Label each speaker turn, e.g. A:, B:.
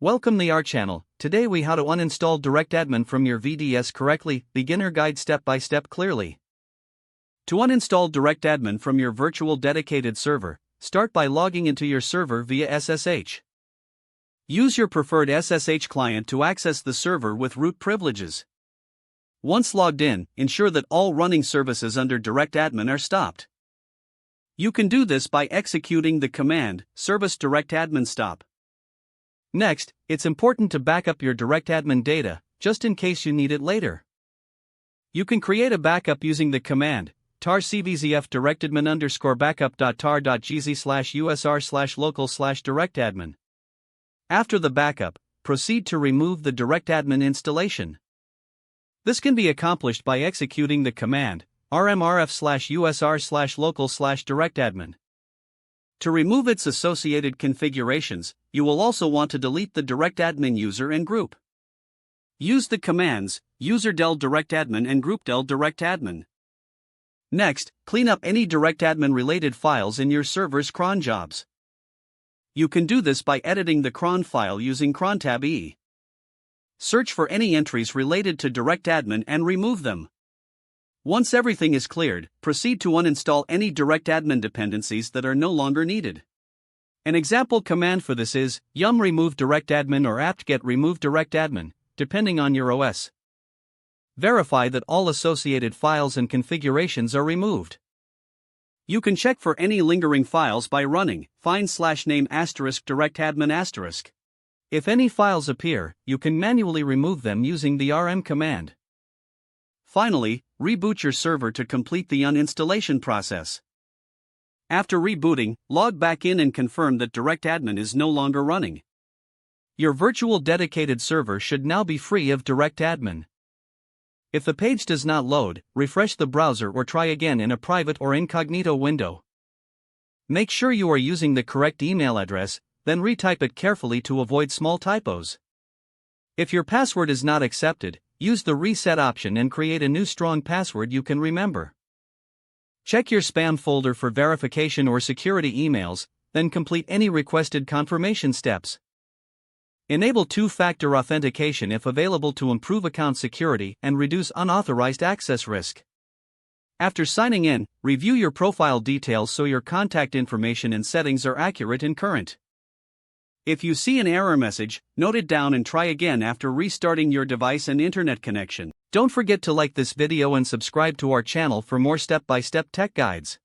A: Welcome to our channel. Today we how to uninstall DirectAdmin from your VDS correctly, beginner guide step by step clearly. To uninstall DirectAdmin from your virtual dedicated server, start by logging into your server via SSH. Use your preferred SSH client to access the server with root privileges. Once logged in, ensure that all running services under DirectAdmin are stopped. You can do this by executing the command service DirectAdmin stop. Next, it's important to back up your DirectAdmin data, just in case you need it later. You can create a backup using the command tar cvzf directadmin_backup.tar.gz/usr/local/directadmin. After the backup, proceed to remove the DirectAdmin installation. This can be accomplished by executing the command rmrf/usr/local/directadmin. To remove its associated configurations, you will also want to delete the DirectAdmin user and group. Use the commands userdel directadmin and groupdel directadmin. Next, clean up any DirectAdmin related files in your server's cron jobs. You can do this by editing the cron file using crontab E. Search for any entries related to DirectAdmin and remove them. Once everything is cleared, proceed to uninstall any DirectAdmin dependencies that are no longer needed. An example command for this is yum remove directadmin or apt-get remove directadmin, depending on your OS. Verify that all associated files and configurations are removed. You can check for any lingering files by running find/name *directadmin*. If any files appear, you can manually remove them using the rm command. Finally, reboot your server to complete the uninstallation process. After rebooting, log back in and confirm that DirectAdmin is no longer running. Your virtual dedicated server should now be free of DirectAdmin. If the page does not load, refresh the browser or try again in a private or incognito window. Make sure you are using the correct email address, then retype it carefully to avoid small typos. If your password is not accepted, use the reset option and create a new strong password you can remember. Check your spam folder for verification or security emails, then complete any requested confirmation steps. Enable two-factor authentication if available to improve account security and reduce unauthorized access risk. After signing in, review your profile details so your contact information and settings are accurate and current. If you see an error message, note it down and try again after restarting your device and internet connection. Don't forget to like this video and subscribe to our channel for more step-by-step tech guides.